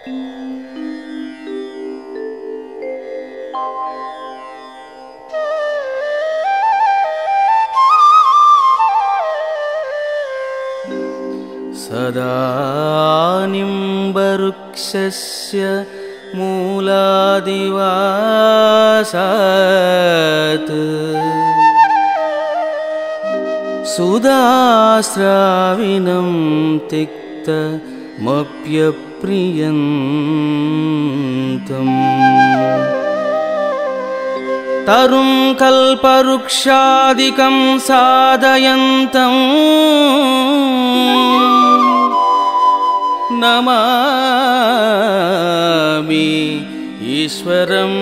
सदा निम्बवृक्षस्य मूलादिवासात् सुधास्राविनं तिक्तमप्यप्रियन्तम् तरुं कल्पवृक्षादिकं साधयन्तम् नमामि ईश्वरं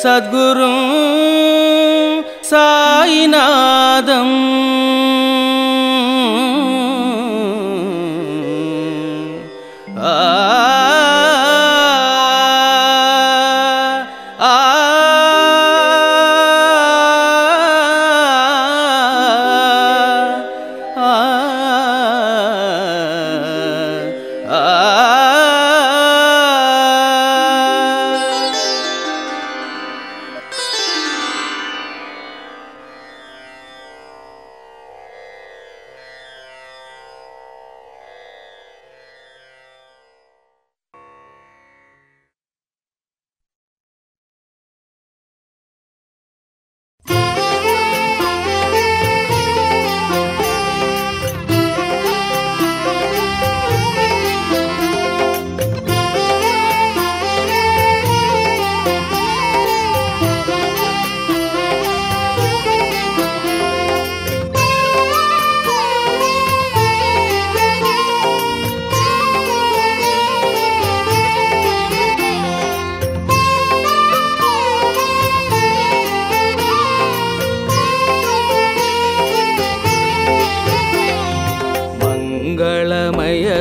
सद्गुरुं साईनाथं।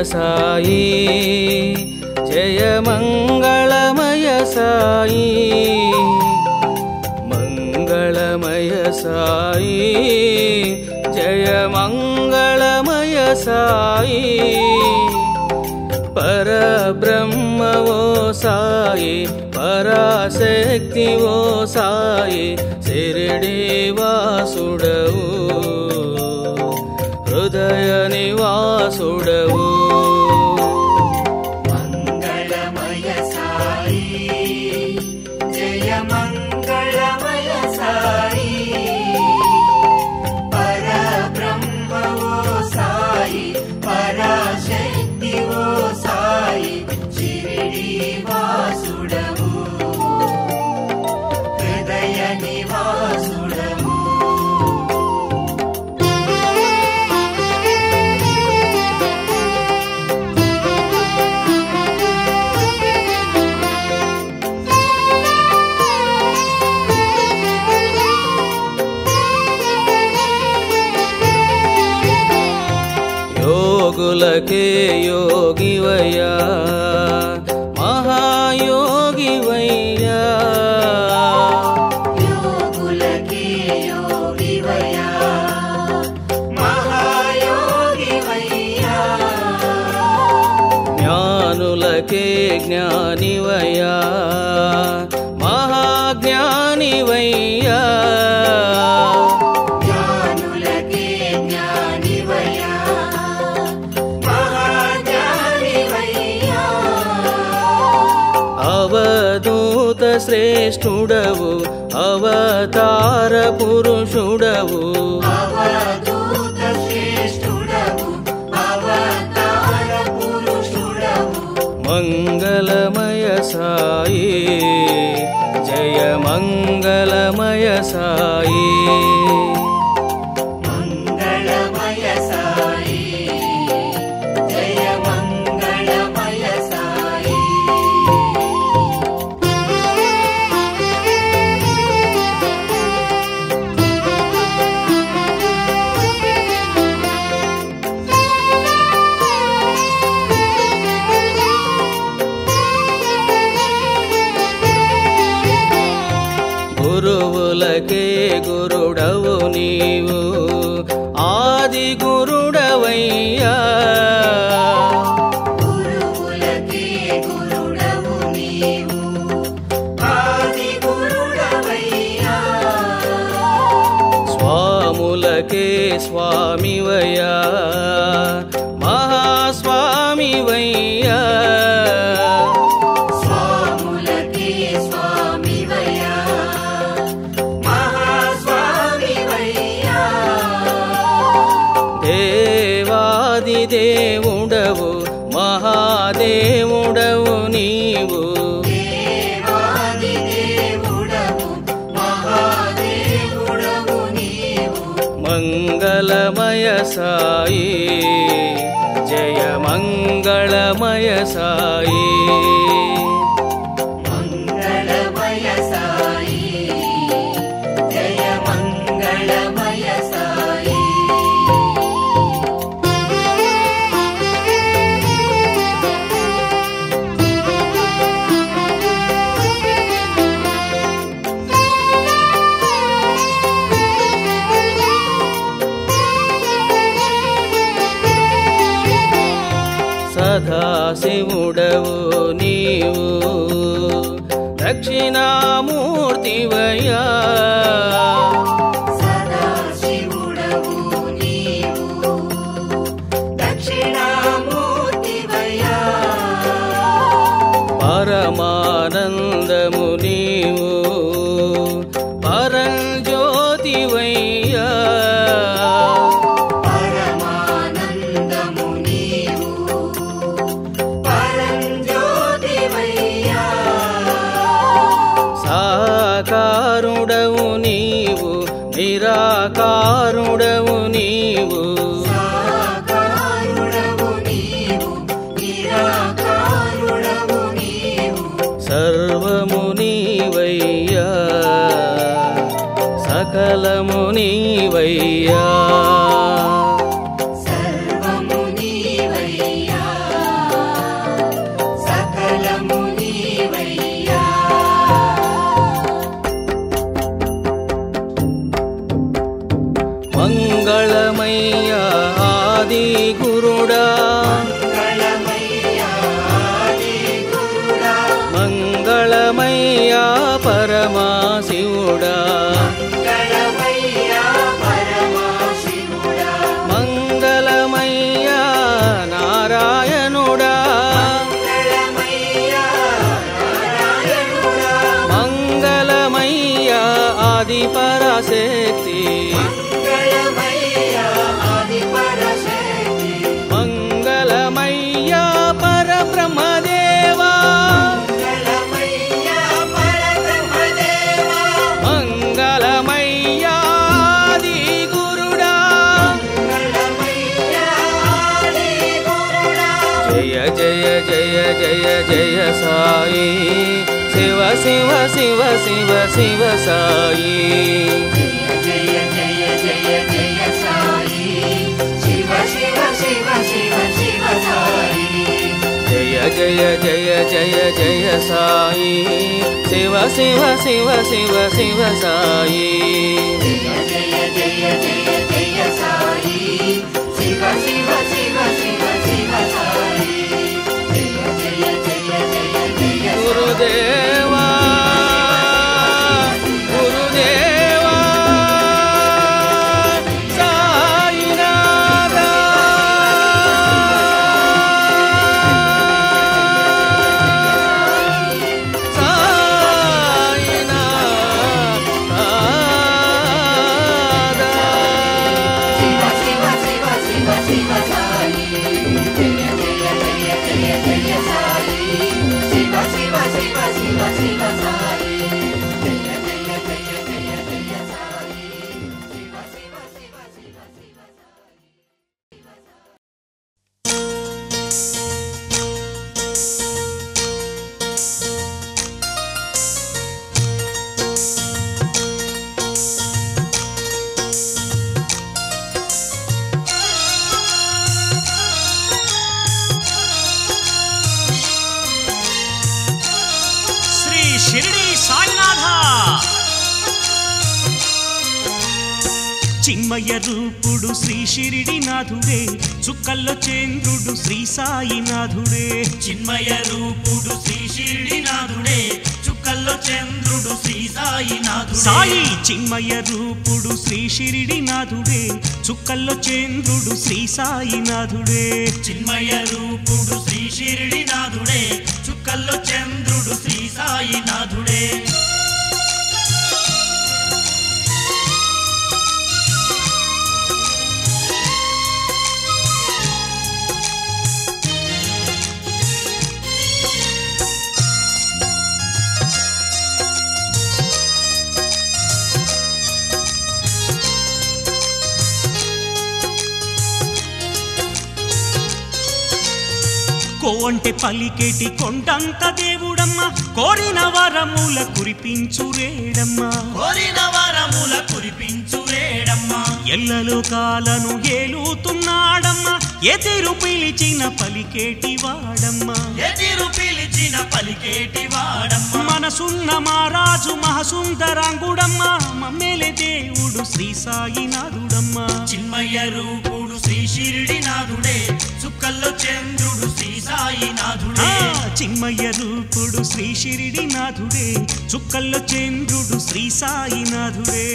साई जय मंगलमय साई, मंगलमय साई जय मंगलमय साई। परब्रह्म वो साई, पराशक्ति वो साई, शिरडी वासुडवु हृदय निवासुडवु। मंगलमय साई जय मंगलमय साई, परब्रह्म वो साई, पराशक्ति वो साई, शिरडी वासुडवु हृदय निवासुडवु। योगुलके योगिवయ్యా, महायोगिवయ్యా। योगुलके योगिवయ్యా, महायोगिवయ్యా। ज्ञानुलके ज्ञानिवయ్యా, महाज्ञानिवయ్యా। అవధూత శ్రేష్ఠుడవు, అవతార పురుషుడవు, అవధూత శ్రేష్ఠుడవు, అవతార పురుషుడవు। మంగళమయ సాయి జయ మంగళమయ సాయి, మంగళమయ సాయి జయ మంగళమయ సాయి। గురువులకే గురుడవు నీవు, ఆది గురుడవయ్యా। గురువులకే స్వాములకే స్వామివయ్యా మహాస్వామివయ్యా స్వాములకే స్వామివయ్యా మహాస్వామివయ్యా దేవాది దేవుడవు మహాదేవుడవు నీవు దేవాది దేవుడవు మహాదేవుడవు నీవు మంగళమయ సాయి జయ మంగళమయ సాయి మంగళమయ సాయి జయ మంగళమయ సాయి సదాశివుడవు నీవు దక్షిణామూర్తివయ్యా సదాశివుడవు నీవు దక్షిణామూర్తివయ్యా పరమానందము నీవు పరంజ్యోతివయ్యా పరమానందము నీవు పరంజ్యోతివయ్యా సాకారుడవు నీవు నిరాకారుడవు నీవు సాకారుడవు నీవు నిరాకారుడవు నీవు సర్వము నీవయ్యా సకలము నీవయ్యా సర్వము నీవయ్యా సకలము నీవయ్యా మంగళమయ్యా ఆది గురుడా మంగళమయ్యా ఆది గురుడా మంగళమయ్యా పరమశివుడా మంగళమయ్యా పరమశివుడా మంగళమయ్యా నారాయణుడా మంగళమయ్యా నారాయణుడా మంగళమయ్యా ఆది పరాశక్తి మంగళమయ్యా ఆది పరశక్తి మంగళమయ్యా పరబ్రహ్మదేవా మంగళమయ్యా పరబ్రహ్మదేవా మంగళమయ్యా ఆది గురుడా మంగళమయ్యా ఆది గురుడా జయ జయ జయ జయ జయ సాయి శివ శివ శివ శివ శివ సాయి జయ జయ జయ జయ సాయి శివ శివ శివ శివ శివ సాయి జయ జయ జయ జయ జయ సాయి శివ శివ శివ శివ శివ సాయి జయ జయ జయ జయ జయ సాయి శివ శివ శివ శివ శివ సాయి జయ జయ జయ జయ జయ గురుదేవా గురుదేవా సాయినాథా శివ శివ శివ శివ శివ సాయి జయ జయ జయ జయ జయ సాయి శివ శివ శివ శివ శివ సాయి జయ జయ జయ జయ జయ సాయి శివ శివ శివ శివ శివ సాయి శ్రీ షిరిడి సాయినాథ చిన్మయ రూపుడు శ్రీ షిరిడినాథుడే చుక్కల్లో చంద్రుడు శ్రీ సాయినాథుడే చిన్మయ రూపుడు శ్రీ షిరిడినాథుడే చుక్క చుక్కల్లో చంద్రుడు శ్రీ సాయినాథుడే సాయి చిన్మయ రూపుడు శ్రీ షిరిడినాథుడే చుక్కల్లో చంద్రుడు శ్రీ సాయినాథుడే చిన్మయ రూపుడు శ్రీ షిరిడినాథుడే చుక్కల్లో చంద్రుడు శ్రీ సాయినాథుడే కో అంటే పలికేటి కొండంత దేవుడమ్మ కోరిన వరముల కురిపించురేడమ్మ కోరిన వరముల కురిపించురేడమ్మ ఎల్లలోకాలను ఏలుతున్నాడమ్మ ఎదిరు పిలిచిన పలికేటి వాడమ్మ ఎదిరు పిలిచిన పలికేటి వాడమ్మ మనసున్న మహారాజు మహసుందరాంగుడమ్మ మమ్మేలే దేవుడు శ్రీ సాయినాథుడమ్మ చిన్మయ రూపుడు శ్రీ షిరిడినాథుడే చుక్కల్లో చంద్రుడు శ్రీ సాయినాథుడే చిన్మయ రూపుడు శ్రీ షిరిడినాథుడే చుక్కల్లో చంద్రుడు శ్రీ సాయినాథుడే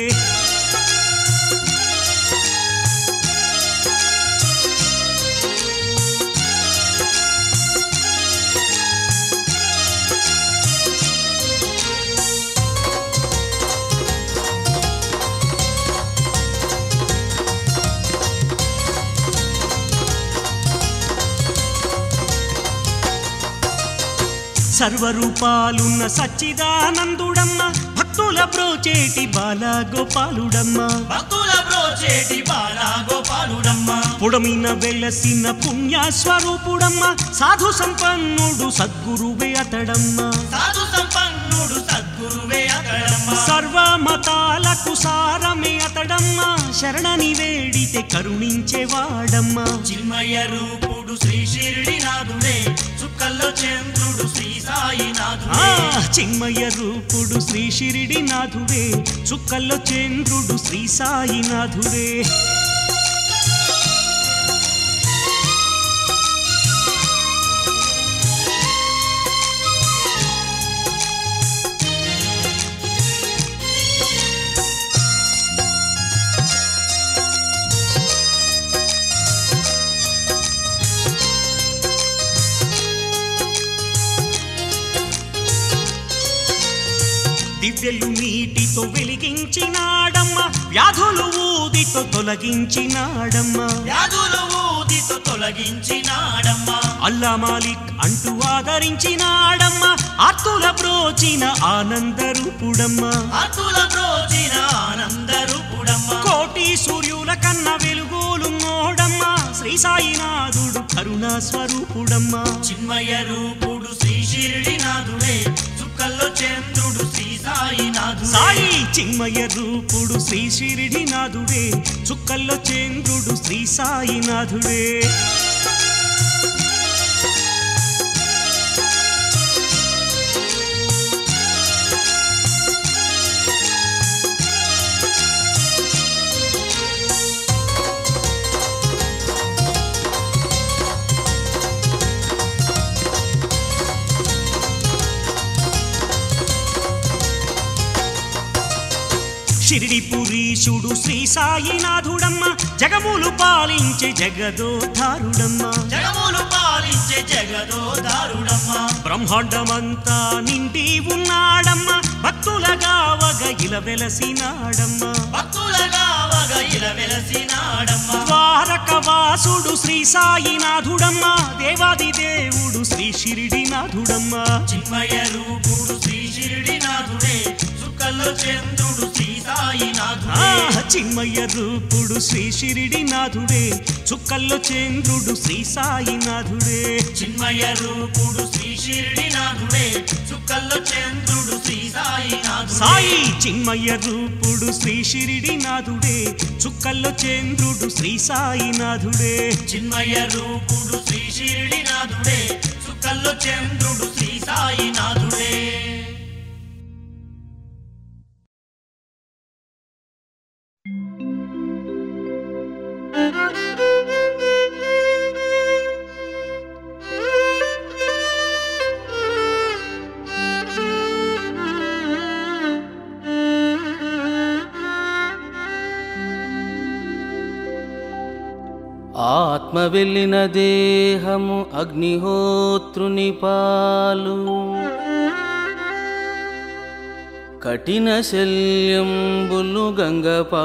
సర్వరూపాలున్న సచ్చిదానందుడమ్మ భక్తుల బ్రోచేటి బాలగోపాలుడమ్మ భక్తుల బ్రోచేటి బాలగోపాలుడమ్మ పుడమిన వెలసిన పుణ్య స్వరూపుడమ్మ సాధు సంపన్నుడు సద్గురువే అతడమ్మ సాధు సంపన్నుడు సద్గురువే అతడమ్మ సర్వమతాలకు సారమే అతడమ్మ శరణని వేడితే కరుణించేవాడమ్మ చిన్మయ రూపుడు శ్రీ షిరిడినాథుడే చుక్కల్లో చంద్రుడు శ్రీ సాయినాథుడే చిన్మయ రూపుడు శ్రీ షిరిడినాథుడే చుక్కల్లో చంద్రుడు శ్రీ సాయినాథుడే దివ్యలు నీటితో వెలిగించినాడమ్మ వ్యాధులు ఊదితో తొలగించినాడమ్మ వ్యాధులు ఊదితో తొలగించినాడమ్మ అల్లా మాలిక్ అంటూ ఆదరించినాడమ్మ ఆర్తుల బ్రోచిన ఆనందరూపుడమ్మ ఆర్తుల బ్రోచిన ఆనందరూపుడమ్మ కోటి సూర్యుల కన్న వెలుగులున్నోడమ్మ శ్రీ సాయినాథుడు కరుణా స్వరూపుడమ్మ చిన్మయ రూపుడు శ్రీ షిరిడినాథుడే చుక్కల్లో చంద్రుడు శ్రీ సాయినాథుడే సాయి చిన్మయ రూపుడు శ్రీ షిరిడినాథుడే చుక్కల్లో చంద్రుడు శ్రీ సాయినాథుడే షిరిడి పురీషుడు శ్రీ సాయినాథుడమ్మ జగములు పాలించే జగదోధారుడమ్మ జగములు పాలించే జగదోధారుడమ్మ బ్రహ్మాండమంతా నిండి ఉన్నాడమ్మ భక్తులగా వగ ఇల వెలసినాడమ్మ భక్తులగా వగ ఇల వెలసినాడమ్మ ద్వారక వాసుడు శ్రీ సాయినాథుడమ్మ దేవాది దేవుడు శ్రీ షిరిడినాథుడమ్మ చిన్మయ రూపుడు శ్రీ షిరిడినాథుడే చుక్కల్లో చంద్రుడు శ్రీ సాయినాథుడే చిన్మయ రూపుడు శ్రీ షిరిడినాథుడే చుక్కల్లో చంద్రుడు శ్రీ సాయినాథుడే చిన్మయ రూపుడు శ్రీ షిరిడినాథుడే చుక్కల్లో చంద్రుడు శ్రీ సాయినాథుడే సాయి చిన్మయ రూపుడు శ్రీ షిరిడినాథుడే చుక్కల్లో చంద్రుడు శ్రీ సాయినాథుడే చిన్మయ రూపుడు శ్రీ షిరిడినాథుడే చుక్కల్లో చంద్రుడు శ్రీ సాయినాథుడే ఆత్మ వెళ్ళిన దేహము అగ్నిహోత్రుని పాలు కఠిన శల్యంబులు గంగపాలు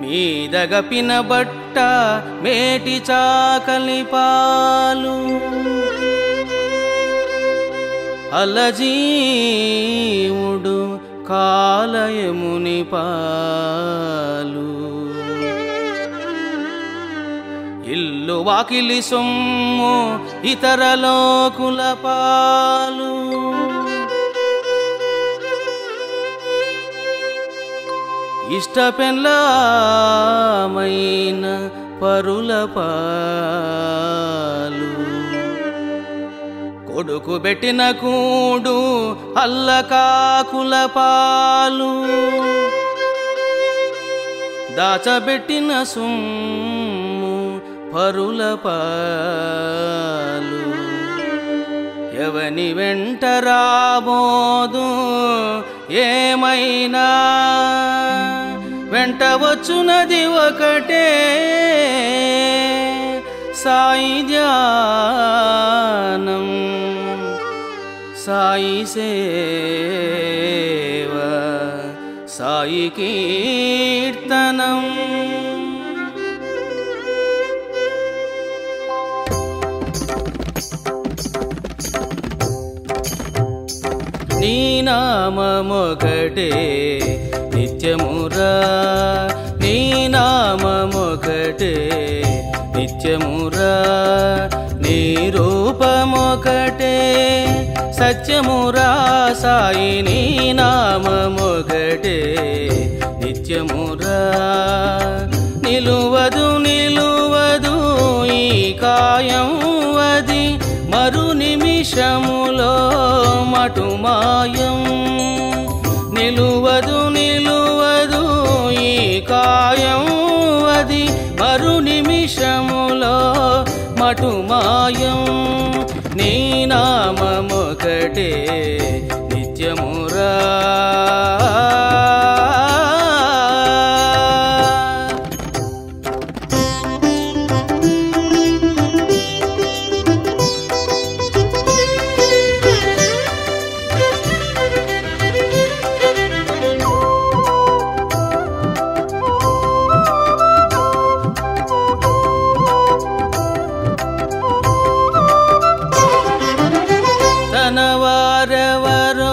మీదగపిన బట్ట మేటి చాకలి పాలు అలజీవుడు కాలయముని పాలు ఇల్లు వాకిలి సొమ్ము ఇతర లోకుల పాలు ఇష్టపెండ్లామైన పరుల పాలు కొడుకు పెట్టిన కూడు అల్లకాకుల పాలు దాచబెట్టిన సొమ్ము పరుల పాలు ఎవని వెంట రాబోదు ఏమైనా వెంట వచ్చునది ఒకటే సాయి ధ్యానం సాయి సేవ సాయి కీర్తనం నీ నామమొకటే నిత్యమురా నీ నామమొకటే నిత్యమురా నీ రూపమొకటే సత్యమురా సాయి నీ నామమొకటే నిత్యమురా నిలువదు నిలువదు ఈ కాయం అది మరు నిమిషములో మటుమాయం నిలువదు నిలువదు ఈ కాయం అది మరు నిమిషములో మటుమాయం నీ నామమొకటే నిత్యమురా తనవారెవరో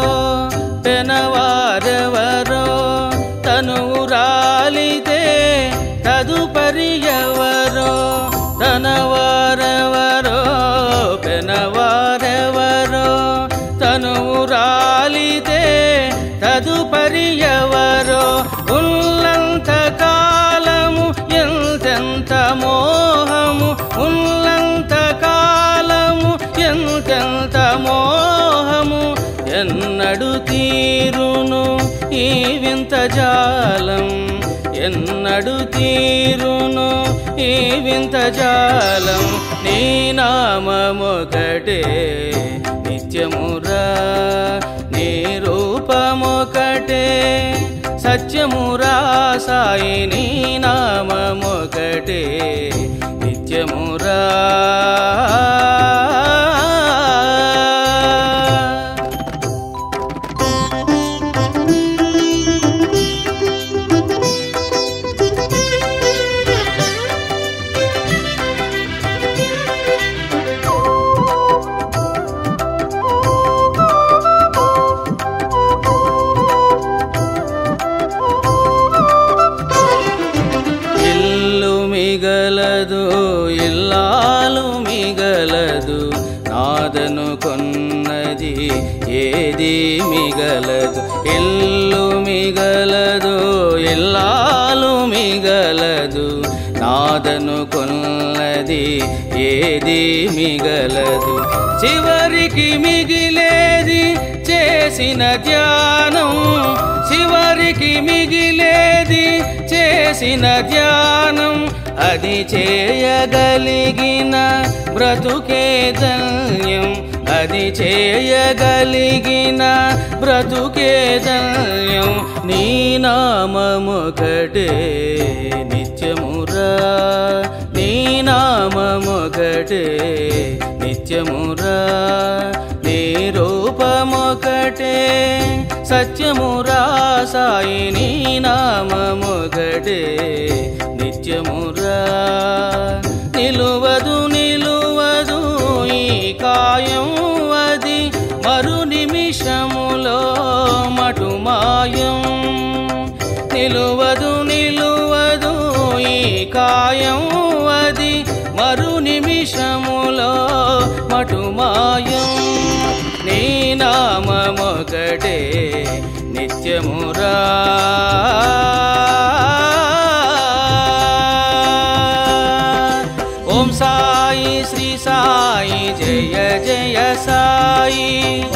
పెనవారెవరో తనువు రాలితే తదుపరి ఎవరో తనవారెవరో పెనవారెవరో తనువు రాలితే తదుపరి ఎవరో ఉన్నంత కాలము ఎంతెంత మోహము ఉన్నంత కాలము ఎంతెంత మోహము ఎన్నడు తీరును ఈ వింత జాలం ఎన్నడు తీరును ఈ వింత జాలం నీ నామమొకటే నిత్యమురా నీ రూపమొకటే సత్యమురా సాయి నీ నామమొకటే నిత్యమురా మిగలదు ఇల్లాలు మిగలదు నాదను కొన్నది ఏది మిగలదు ఇల్లు మిగలదు ఇల్లాలు మిగలదు నాదను కొన్నది ఏది మిగలదు చివరికి మిగిలేది చేసిన ధ్యానం చివరికి మిగిలేది చేసిన ధ్యానం అది చేయగలిగిన బ్రతుకే ధన్యం అది చేయగలిగిన బ్రతుకే ధన్యం నీ నామమొకటే నిత్యమురా నీ నామమొకటే నిత్యమురా నీ రూపమొకటే సత్యమురా సాయి నీ నామమొకటే నిత్యమురా నిలువదు నిలువదు ఈ కాయం అది మరు నిమిషములో మటుమాయం నిలువదు నిలువదు ఈ కాయం అది మరు నిమిషములో మటుమాయం నీ నామమొకటే నిత్యమురా ఓం సాయి శ్రీ సాయి జయ జయ సాయి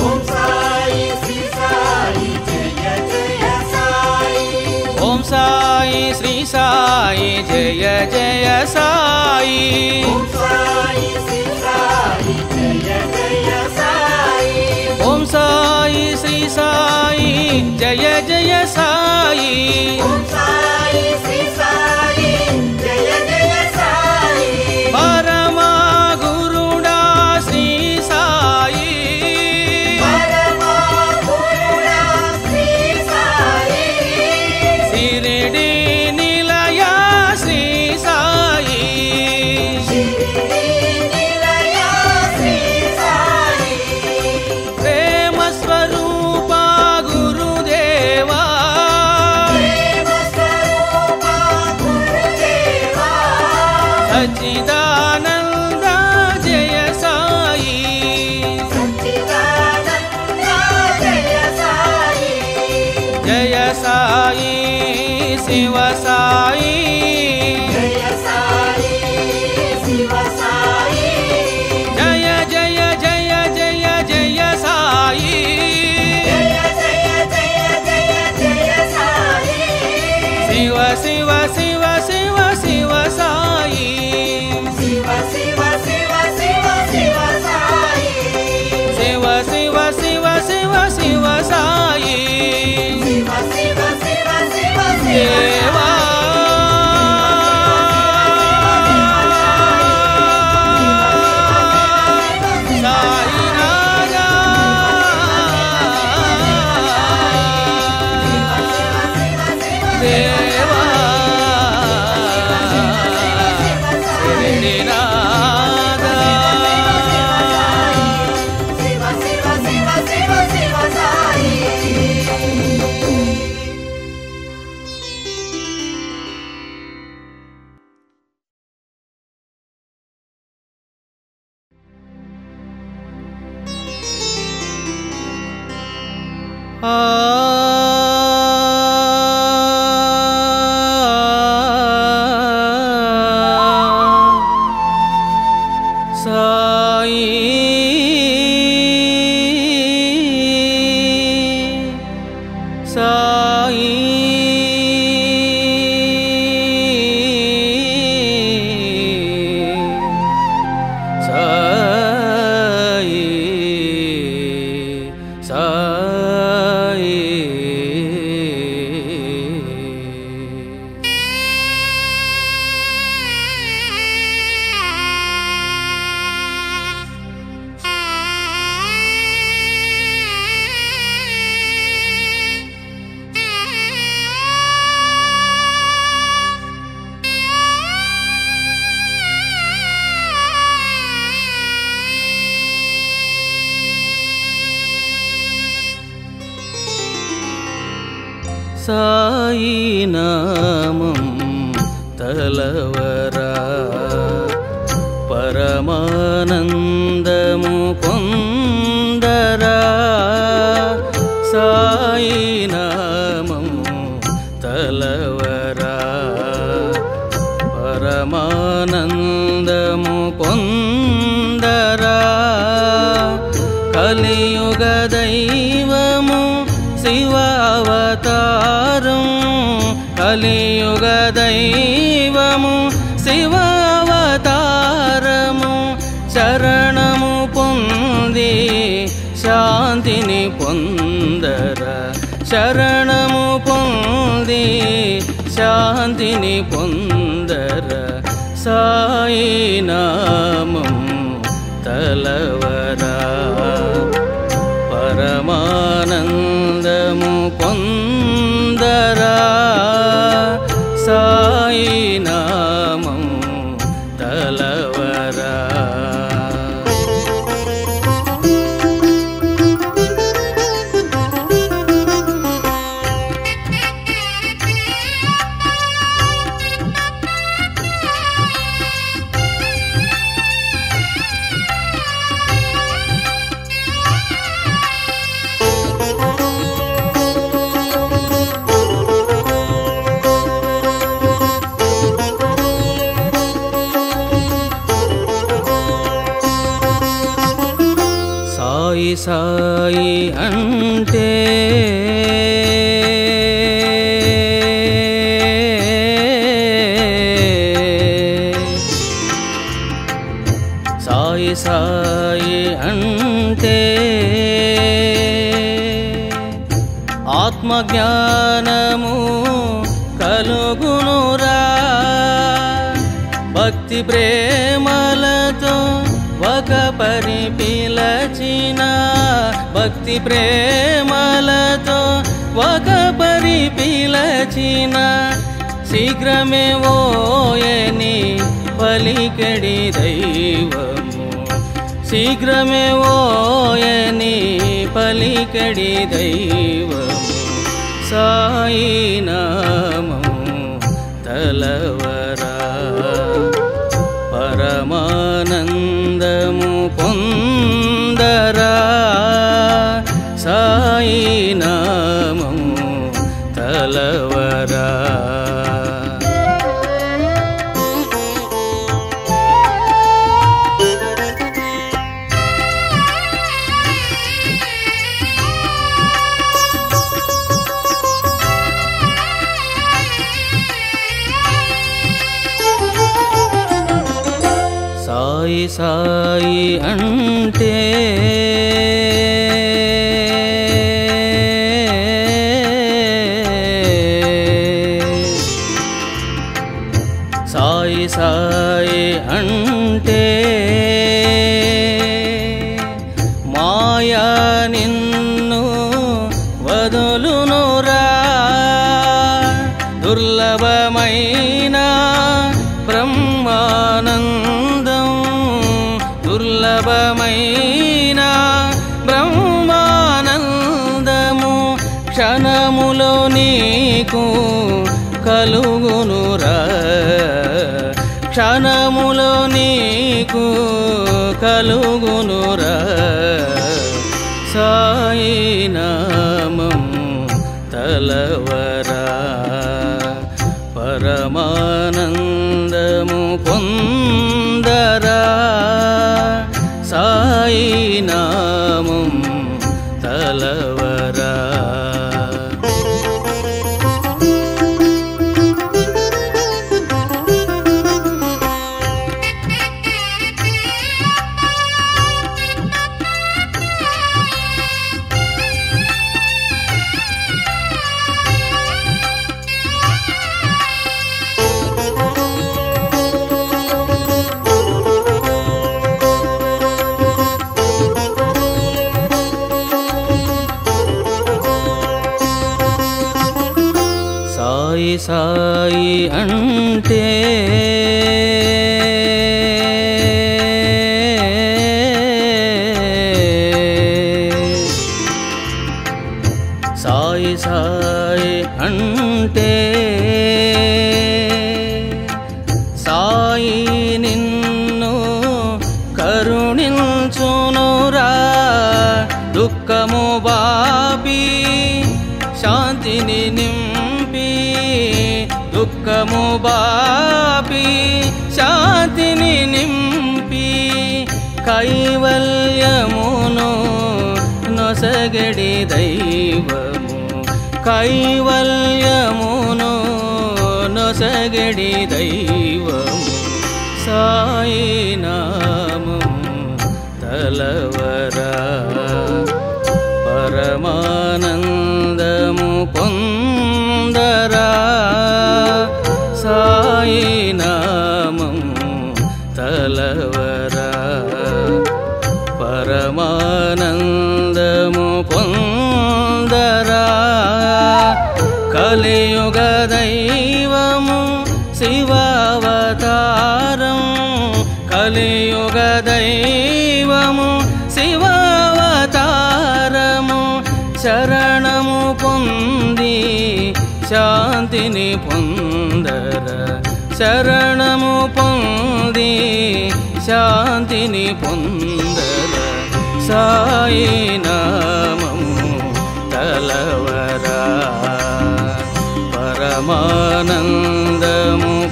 ఓం సాయి శ్రీ సాయి జయ జయ సాయి ఓం సాయి శ్రీ సాయి జయ జయ సాయి ఓం సాయి శ్రీ సాయి జయ జయ సాయి ఓం సాయి శ్రీ సాయి జయ జయ సాయి ఓం సాయి శ్రీ సాయి జయ జయ సాయి పరమా గురుడా శ్రీ సాయి పరమా గురుడా శ్రీ సాయి సిరిడి నిలయ శ్రీ సాయి శిరిడి నిలయ శ్రీ సాయి ప్రేమ స్వరూప గురుదేవా ప్రేమ స్వరూప గురుదేవా సచ్చిదానంద జయ సాయి సచ్చిదానంద జయ సాయి జయ సాయి శివ సాయి జయ సాయి శివ సాయి జయ జయ జయ జయ జయ సాయి జయ జయ జయ జయ జయ సాయి శివ శివ శివ శివ శివ సాయి శివ శివ శివ శివ శివ సాయి శివ శివ శివ శివ శివ సాయి శివ శివ శివ శివ శివ దేవా సాయి రాజా దేవా శిరిడినాథా శివ శివ శివ శివ శివ సాయి సాయి సాయి సాయి సాయి సాయి నామం తలవరా పరమానందము పొందరా సాయి నామం తలవరా పరమానందము పొందరా కలియుగ దైవము శివ అవతారం కలియుగ దైవము శివ అవతారము శరణము పొంది శాంతిని పొందరా శరణము పొంది శాంతిని పొందరా సాయి నామం తలవరా పరమానందము పొందరా సాయి నామం తలవరా సాయి సాయి అంటే సాయి సాయి అంటే ఆత్మజ్ఞానము కలుగునురా భక్తి ప్రేమలతో ఒక పరి పిలచిన భక్తి ప్రేమలతో ఒక పరి పిలచిన శీఘ్రమే ఓయని పలికెడి దైవము శీఘ్రమే ఓయని పలికెడి దైవము సాయి నామము తలవరా పరమానందము పొందరా సాయి నామము తలవరా సాయి సాయి అంటే సాయి సాయి అంటే మాయా నిన్ను వదులునురా దుర్లభమైన బ్రహ్మానందం దుర్లభమైన బ్రహ్మానందము క్షణములో నీకు కలుగునురా క్షణములో నీకు కలుగునురా సాయి నామం తలవరా పరమానందము పొందరా సాయి నామం తలవరా సాయి సాయి అంటే సాయి సాయి అంటే సాయి నిన్ను కరుణించునురా దుఃఖము బాపి శాంతిని నింపి దుఃఖము బాపి శాంతిని నింపి కైవల్యమును నొసగడి దైవము కైవల్యమును నొసగడి దైవము సాయి నామము తలవరా కలియుగ దైవము శివావతారం కలియుగ దైవము శివావతారము శరణము పొంది శాంతిని పొందర శరణము పొంది శాంతిని పొందర సాయి నామము తలవరా పరమానందము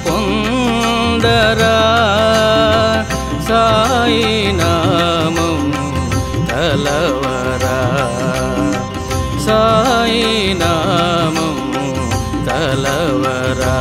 పొందరా సాయి నామము తలవరా సాయి నామము తలవరా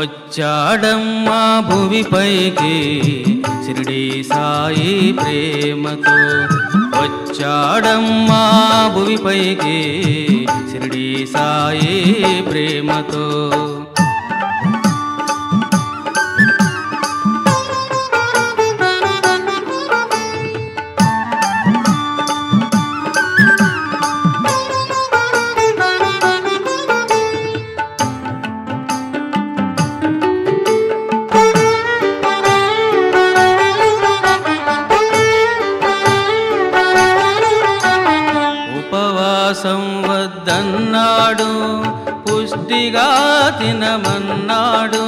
వచ్చాడమ్మా భువిపైకి షిరిడి సాయి ప్రేమతో వచ్చాడమ్మా భువిపైకి షిరిడి సాయి ప్రేమతో ఉపవాసం వద్దన్నాడు పుష్టిగా తినమన్నాడు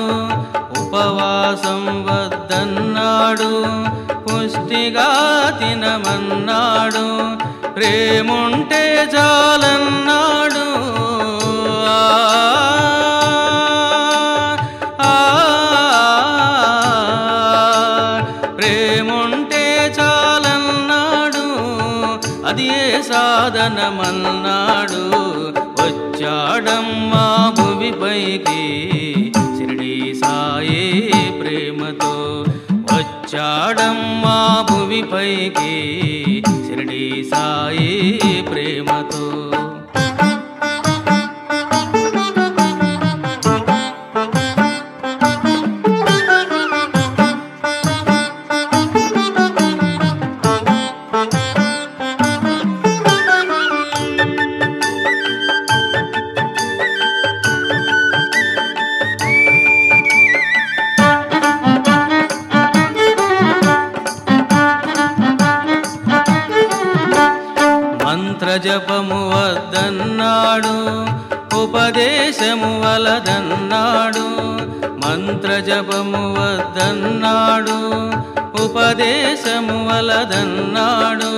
ఉపవాసం వద్దన్నాడు పుష్టిగా తినమన్నాడు ప్రేముంటే చాలన్నాడు ప్రేముంటే చాలన్నాడు అది ఏ సాధనమన్నాడు వచ్చాడమ్మా భువిపైకి షిరిడి సాయి ప్రేమతో వచ్చాడమ్మా భువిపైకి షిరిడి సాయి ప్రేమతో మంత్రజపము వద్దన్నాడు ఉపదేశము వలదన్నాడు మంత్రజపము వద్దన్నాడు ఉపదేశము వలదన్నాడు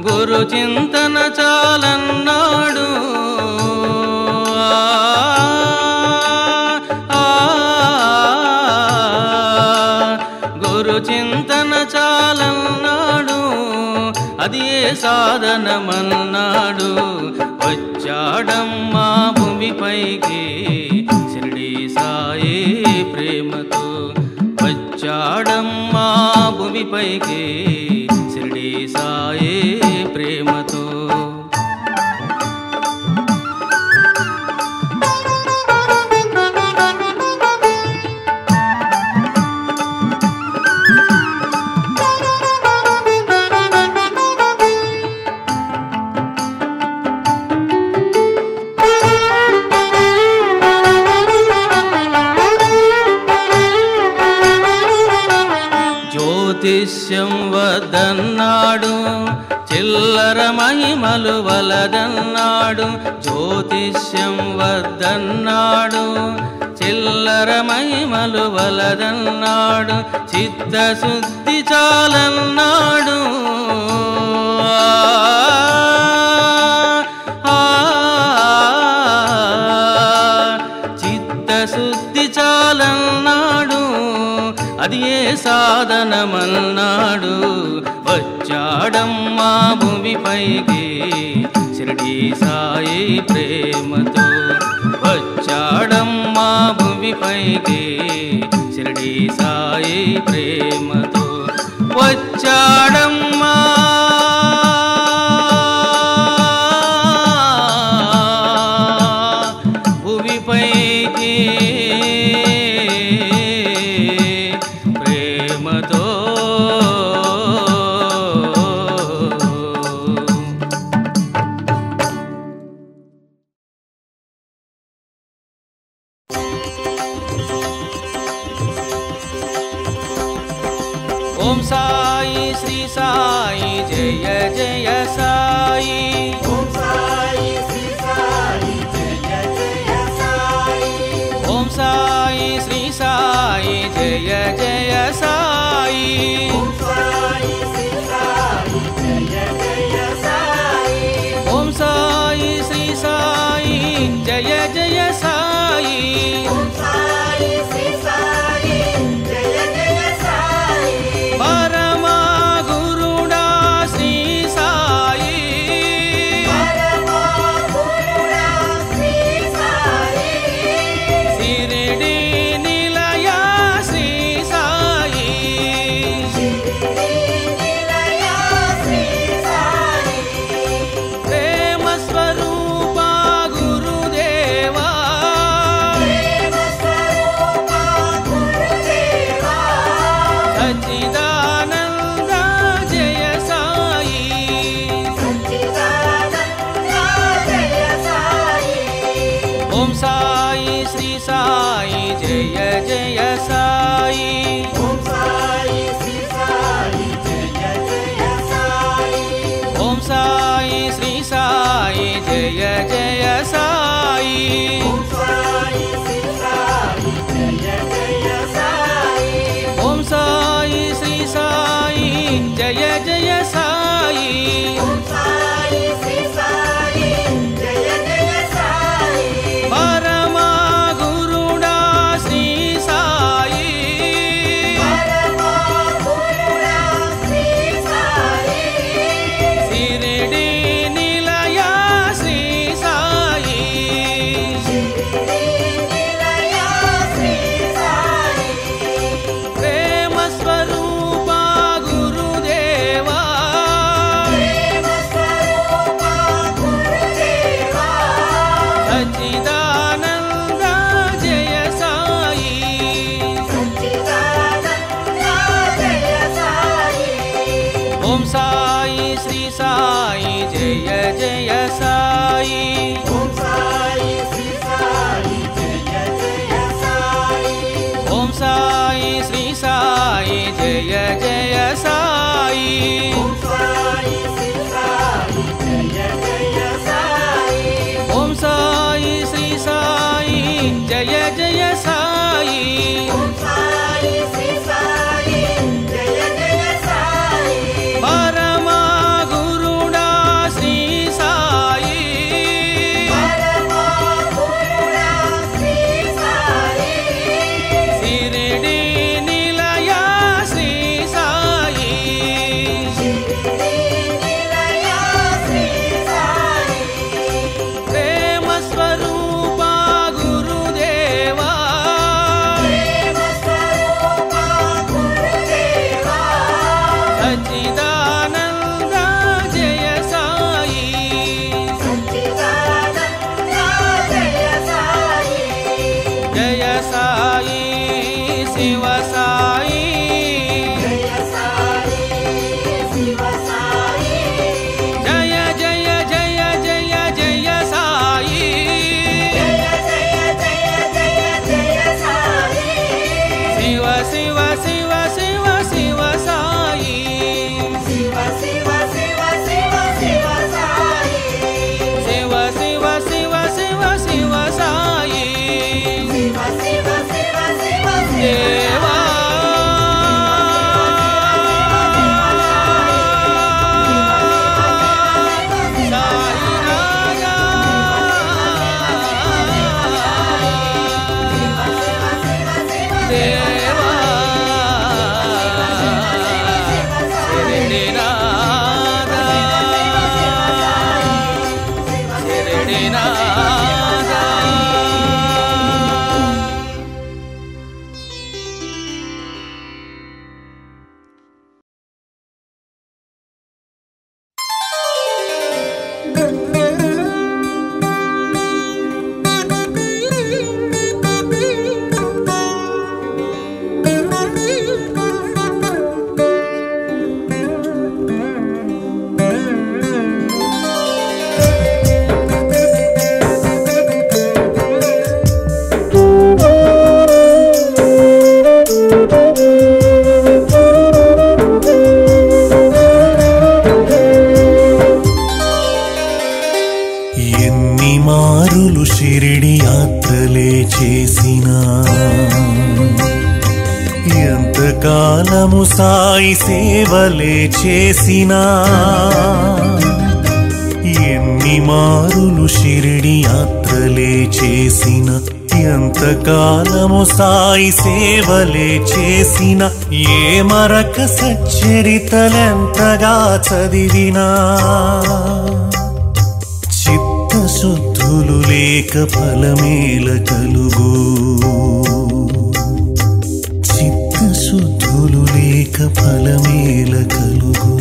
గురు చింతన చాలన్నాడు గురు చింతన చాలన్నాడు అది ఏ సాధనమన్నాడు వచ్చాడమ్మా భూమిపైకి షిరిడి సాయి ప్రేమతో వచ్చాడమ్మా భూమిపైకి షిరిడి సాయి ప్రేమతో జ్యోతిష్యం వద్దన్నాడు చిల్లర మహిమలు వలదన్నాడు జ్యోతిష్యం వద్దన్నాడు చిల్లర మహిమలు వలదన్నాడు చిత్తశుద్ధి చాలన్నాడు చిత్తశుద్ధి శుద్ధి చాలన్నాడు, అది ఏ సాధనమన్నాడు. వచ్చాడమ్మా భూమిపైకి షిరిడి సాయి ప్రేమతో, వచ్చాడమ్మా భూమిపైకి షిరిడి సాయి ప్రేమతో, వచ్చాడమ్మా భూమిపైకి ప్రేమతో. ఓం సాయి శ్రీ సాయి జయ జయ సాయి, ఓం సాయి శ్రీ సాయి జయ జయ సాయి, ఓం సాయి శ్రీ సాయి జయ జయ సాయి, ఓం సాయి శ్రీ సాయి జయ జయ సాయి, ఓం సాయి శ్రీ సాయి జయ జయ సాయి, ఓం సాయి శ్రీ సాయి జయ జయ సాయి, పరమా గురుడా శ్రీ సాయి, పరమా గురుడా శ్రీ సాయి, షిరిడి నిలయ శ్రీ సాయి, షిరిడి నిలయ శ్రీ సాయి, ప్రేమ స్వరూప గురుదేవా, ప్రేమ స్వరూప గురుదేవా, సచ్చిదానంద జయ సాయి, సచ్చిదానంద జయ సాయి, ఓం సాయి శ్రీ సాయి జయ జయ సాయి, ఓం సాయి శ్రీ సాయి జయ జయ సాయి, ఓం సాయి శ్రీ సాయి జయ జయ సాయి, ఓం సాయి శ్రీ సాయి జయ జయ సాయి, ఓం సాయి శ్రీ సాయి జయ జయ సాయి, ఓం సాయి శ్రీ సాయి జయ జయ సాయి, పరమా గురుడా శ్రీ సాయి, పరమా గురుడా శ్రీ సాయి, షిరిడి నిలయ శ్రీ సాయి, షిరిడి నిలయ శ్రీ సాయి, ప్రేమ స్వరూప గురుదేవా, ప్రేమ స్వరూప గురుదేవా, సచ్చిదానంద జయ సాయి, సచ్చిదానంద జయ సాయి, ఓం సాయి శ్రీ సాయి జయ జయ సాయి, ఓం సాయి శ్రీ సాయి జయ జయ సాయి, ఓం సాయి శ్రీ సాయి జయ జయ సాయి, ఓం సాయి శ్రీ సాయి జయ జయ సాయి, ఓం సాయి శ్రీ సాయి జయ జయ సాయి, ఓం సాయి శ్రీ సాయి జయ జయ సాయి, పరమా గురుడా శ్రీ సాయి, పరమా గురుడా శ్రీ సాయి, షిరిడి నిలయ శ్రీ సాయి, షిరిడి నిలయ శ్రీ సాయి, ప్రేమ స్వరూప గురుదేవా, ప్రేమ స్వరూప గురుదేవా, సచ్చిదానంద జయ సాయి, సచ్చిదానంద జయ సాయి, జయ సాయి శివ సాయి, జయ సాయి శివ సాయి, జయ జయ జయ జయ జయ సాయి, జయ జయ జయ జయ జయ సాయి, శివ శివ శివ శివ శివ సాయి, శివ శివ శివ శివ శివ సాయి, శివ శివ శివ శివ శివ సాయి, శివ శివ శివ శివ శివ దేవా దేవా శిరిడినాథా శిరిడినాథా. ఎన్ని మారులు షిరిడి యాత్రలే చేసినా, ఎంతకాలము సాయి సేవలే చేసినా, ఎన్ని మారులు షిరిడి యాత్రలే చేసిన, ఎంతకాలము సాయి సేవలే చేసిన, ఏ మరక సచ్చరితలెంతగా చదివినా, చిత్తశుద్ధులు లేక ఫలమేల కలుగు, చిత్తశుద్ధులు లేక ఫలమేల కలుగు.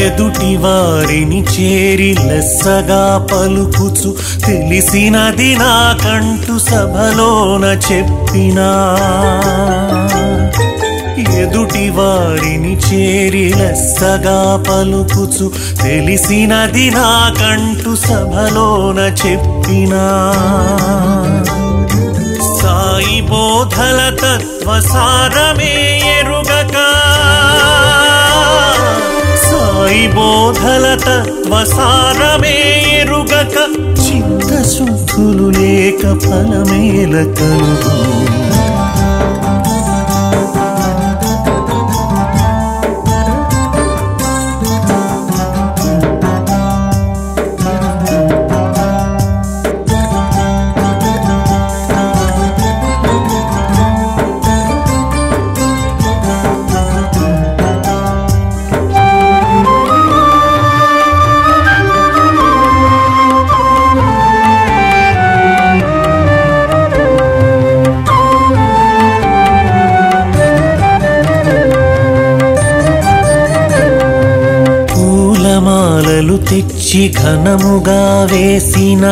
ఎదుటి వారిని చేరి లెస్సగా పలుకుచు, తెలిసినది నాకంటూ సభలోన చెప్పినా, ఎదుటి వారిని చేరి లెస్సగా పలుకుచు, తెలిసినది నాకంటూ సభలోన చెప్పినా, సాయి బోధల తత్వసారమే ఎరుగక, సాయి బోధల తత్వసారమే ఎరుగక, చిత్తశుద్ధులు లేక ఫలమేల కలుగు. పూలమాలలు తెచ్చి ఘనముగా వేసిన,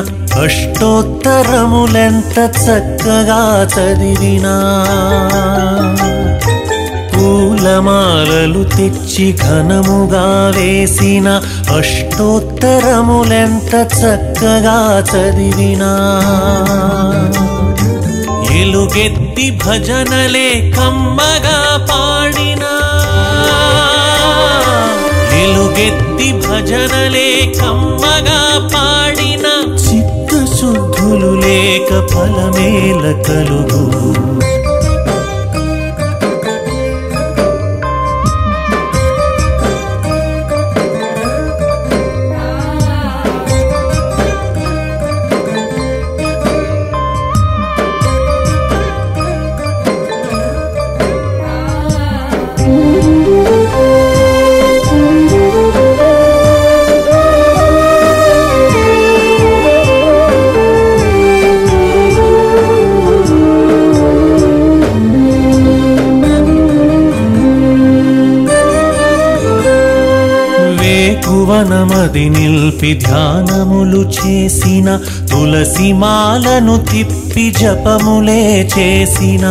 అష్టోత్తరములెంత చక్కగా చదివినా, పూలమాలలు తెచ్చి ఘనముగా వేసిన, అష్టోత్తరములెంత చక్కగా చదివినా, ఎలుగెత్తి భజనలే కమ్మగా పాడినా, ఎలుగెత్తి భజనలే కమ్మగా పాడిన, చిత్తశుద్ధులు లేక ఫలమేల కలుగు. భువనమది నిల్పి ధ్యానములు చేసిన, తులసి మాలను తిప్పి జపములే చేసిన,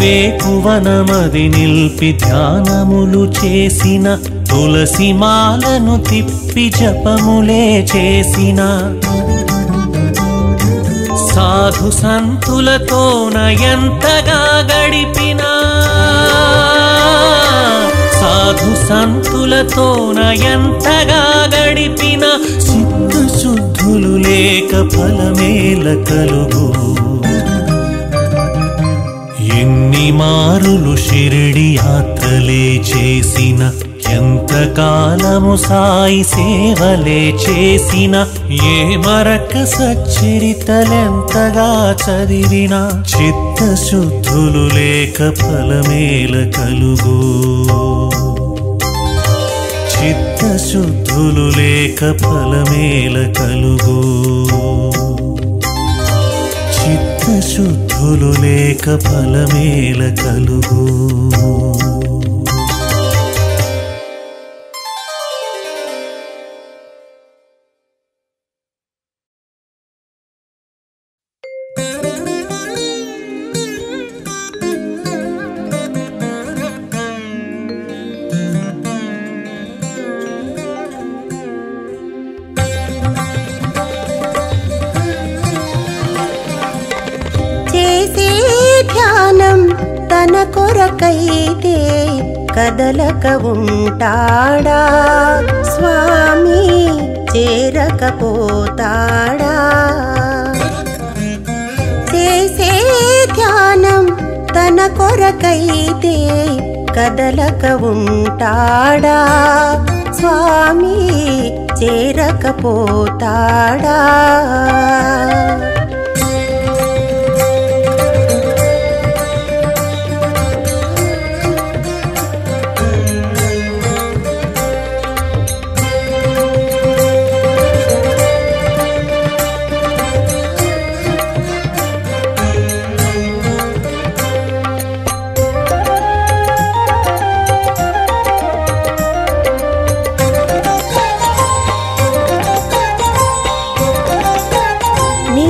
వేకువనమది నిల్పి ధ్యానములు చేసిన, తులసిమాలను తిప్పి జపములే చేసిన సాధు సంతులతోన ఎంతగా గడిపినా సాధు సంతులతోన ఎంతగా గడిపిన చిత్తశుద్ధులు లేక ఫలమేల కలుగు ఎన్ని మారులు షిరిడి యాత్రలే చేసిన ఎంతకాలము సాయి సేవలే చేసిన ఏ మరక సచ్చరితలెంతగా చదివిన చిత్తశుద్ధులు లేక ఫలమేల కలుగు చిత్తశుద్ధులు లేక ఫలమేల కలుగు చిత్తశుద్ధులు లేక ఫలమేల కలుగు తన కొరకైతే కదలక ఉంటాడా స్వామి చేరకపోతాడా చేసే ధ్యానం తన కొరకైతే కదలక ఉంటాడా స్వామి చేరకపోతాడా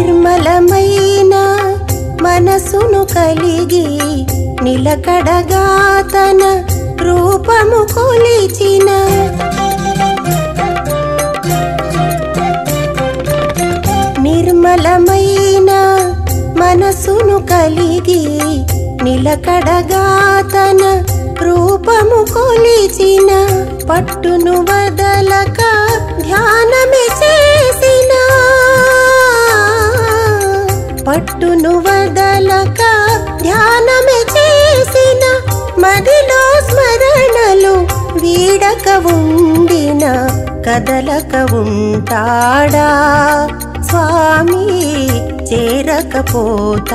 నిర్మలమైన మనసును కలిగి నిలకడగా తన రూపము కొలిచిన నిర్మలమైన మనసును కలిగి నిలకడగా తన రూపము కొలిచిన పట్టును వదలక ధ్యానమే చేసిన పట్టును వదలక ధ్యానమే చేసిన మదిలో స్మరణలు వీడక ఉండిన కదలక ఉంటాడా స్వామి చేరకపోతాడా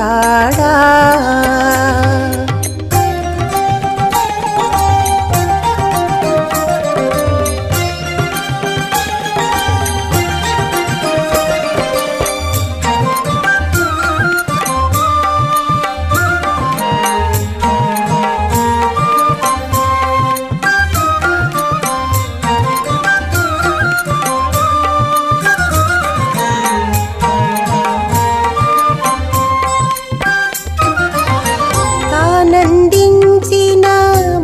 ఆనందించిన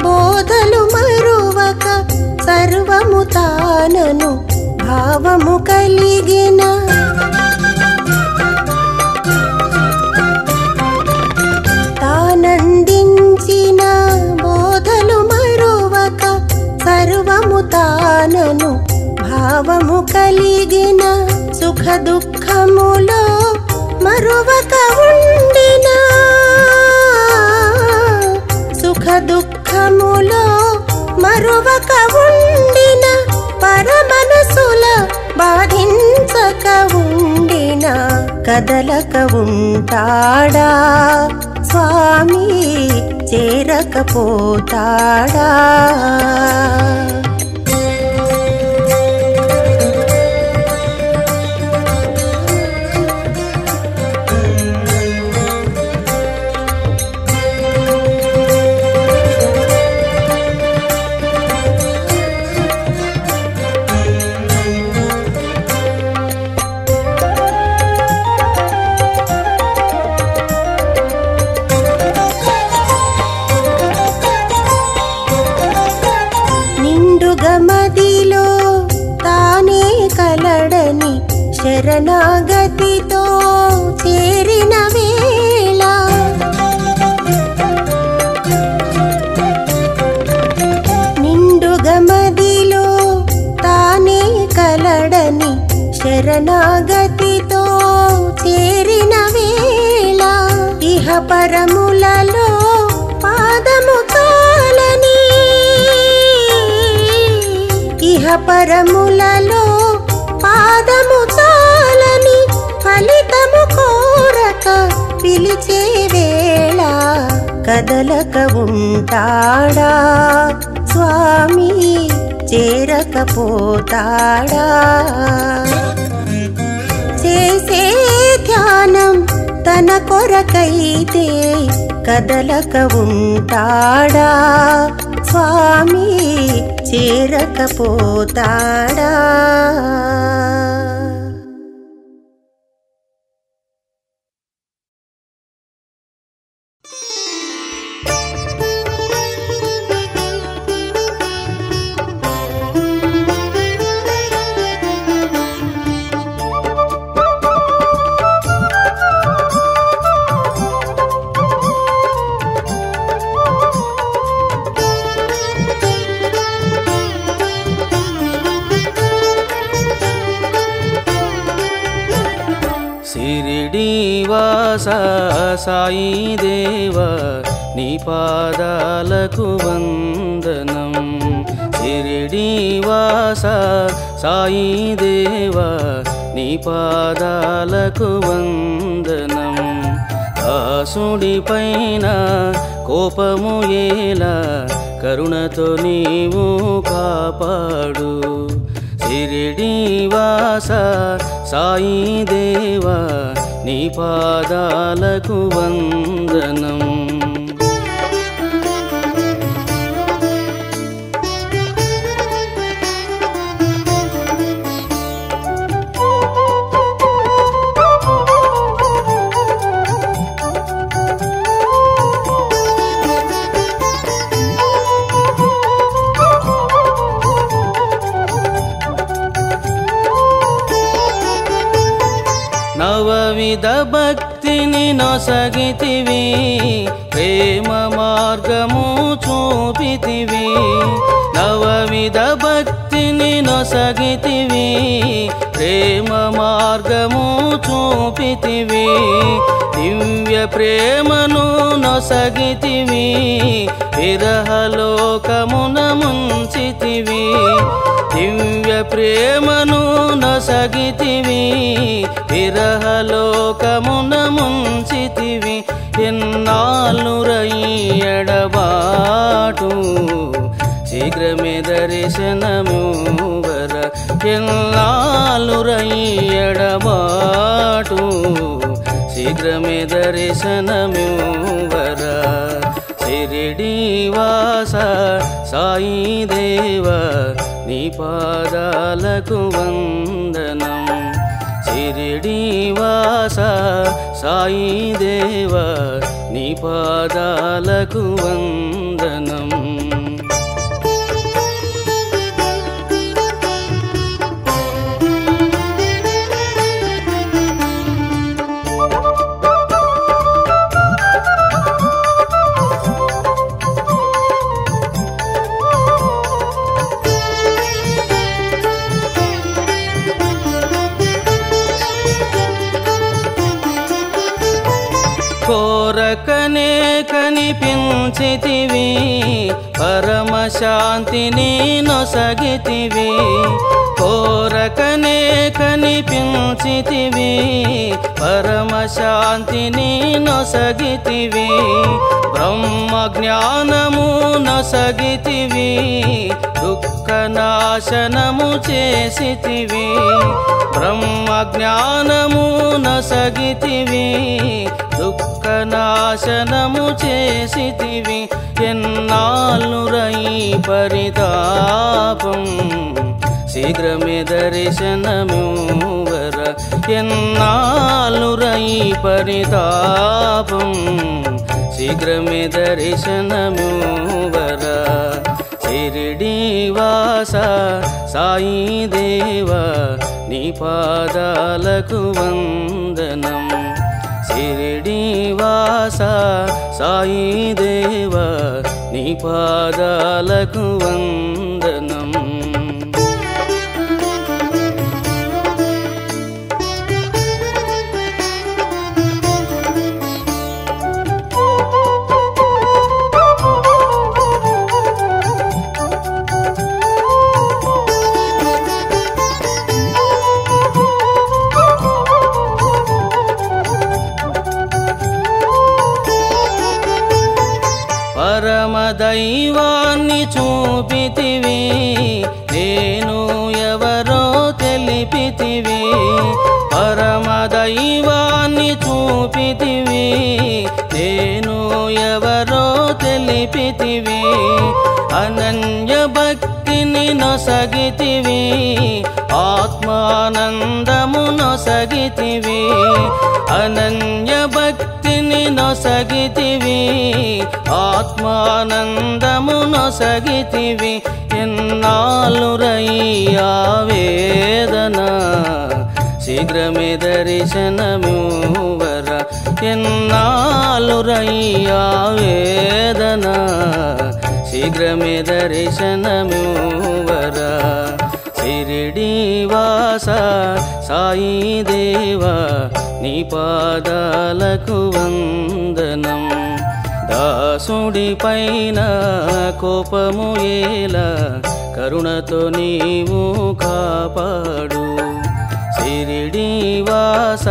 బోధలు మరువక సర్వము తానను భావము కలిగిన తానందించిన బోధలు మరువక సర్వము తానను భావము కలిగిన సుఖ దుఃఖములో మరువక ఉండిన సుఖ దుఃఖములో మరువక ఉండిన పరమనసుల బాధించక ఉండిన కదలక ఉంటాడా స్వామి చేరకపోతాడా శరణాగతితో చేరిన వేళ నిండుగా మదిలో తానే కలడని శరణాగతితో చేరిన వేళ ఇహ పరములలో పాదము తాలని ఇహ పరములలో పాదము చాలని ఫలితము కోరక పిలిచే వేళ కదలక ఉంటాడా స్వామి చేరకపోతాడా చేసే ధ్యానం తన కొరకైతే కదలక ఉంటాడా స్వామి చేరకపోతాడా సాయి దేవా నీ పాదాలకు వందనం షిరిడి వాస సాయి దేవా నీ పాదాలకు వందనం దాసుడి పైన కోపము ఏలా కరుణతో నీవు కాపాడు షిరిడి వాస సాయి దేవా నీ పాదాలకు వందనం నవవిధ భక్తిని నొసగితివి ప్రేమ మార్గము చూపితివి నవవిధ భక్తిని నొసగితివి ప్రేమ మార్గము చూపితివి దివ్య ప్రేమను నొసగితివి విరహలోకమున ముంచితివి దివ్య ప్రేమను నొసగితివి విరహలోకమున ముంచితివి ఎన్నాళ్ళురయ్యడబాటు శీఘ్రమే దర్శనమువర ఎన్నాళ్ళురయ్యడబాటు శీఘ్రమే దర్శనమువర షిరిడి వాస సాయి దేవా నీ పాదాలకు వందనం షిరిడి వాస సాయి దేవా నీ పాదాలకు వందనం కోరకనే కనిపించితివి పరమ శాంతిని నొసగితివి కోరకనే కనిపించితివి పరమ శాంతిని నొసగితివి బ్రహ్మ జ్ఞానము నొసగితివి దుఃఖ నాశనము చేసితివి బ్రహ్మ జ్ఞానము నొసగితివి దుఃఖ నాశనము చేసితివి ఎన్నాళ్ళురై పరితాపం శీఘ్రమే దర్శనమువర ఎన్నాళ్ళురై పరితాపం శీఘ్రమే దర్శనమువర షిరిడి వాస సాయి దేవా నీ పాదాలకు వందనం. షిరిడీవాస సాయి దేవా నీ పాదాలకు వందనం. పరమదైవాన్ని చూపితివి, నేను ఎవరో తెలిపితివి. పరమదైవాన్ని చూపితివి, నేను ఎవరో తెలిపితివి. అనన్య భక్తిని నొసగితివి, ఆత్మానందము నొసగితివి. అనన్య భక్తిని నొసగితివి, ఆత్మానందము నొసగితివి. ఎన్నాళ్ళురయ్యా వేదన శీఘ్రమే దర్శనమివ్వర. ఎన్నాళ్ళురయ్యా వేదన శీఘ్రమే దర్శనమివ్వర. షిరిడీవాస సాయి దేవా నీ పాదాలకు వందనం. దాసుడి పైన కోపము ఏలా, కరుణతో నీవు కాపాడు. షిరిడీవాస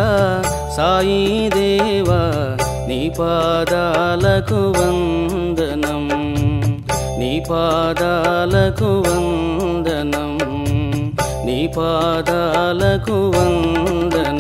సాయి దేవా నీ పాదాలకు వందనం. నీ పాదాలకు వందనం. నీ పాదాలకు వందనం.